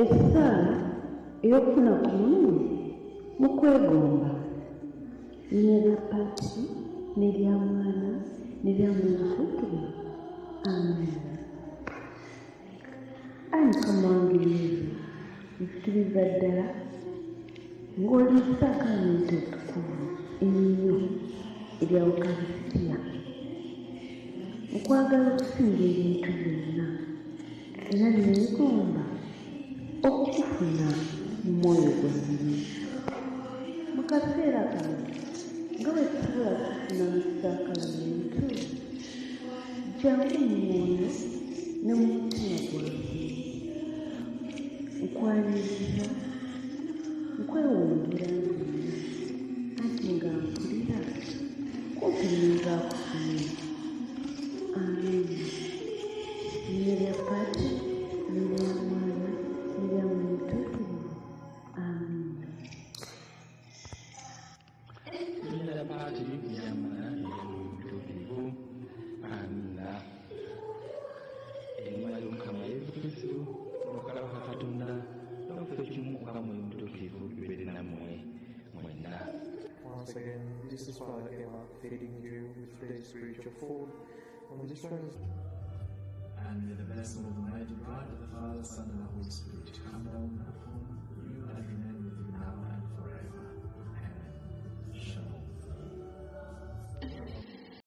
Essaawa ey'okufuna ku mulungi mu kwegomba linnya lya Paati n'erya Mwana n'erya Mwoyo Mutukuvu. Amen. Ayi Mukama wange Yesu, nzikiriza ddala ng'oli sakramenti ettukuvu ennyo erya Ukarisitiya, okwagala okusinga ebintu byonna, era neegomba okufuna mu mwoyo gwange. Mu kaseera kano nga bwe tusobola kufuna mu sakramenti, jangu mu mwoyo ne mu mutima gwange nkwaniriza, nkwewongera nzina, anti nga mpulira kumpi nninga akufunye. Amen. Linnya lya Paati n'erya Mwana n'erya Mwoyo Mutukuvu. Amen. Linnya lya Paati n'erya Mwana n'erya Mwoyo Mutukuvu. Amina. Erinnya ly'Omukama Yesu Kristo, Omukama wa Katonda, n'okufa ekimu Mukama Mwoyo Mutukuvu bibeere nammwe mwenna. Once again, this is Father Emma feeding you with today's spiritual food on this Wednesday. And may the blessing of Almighty God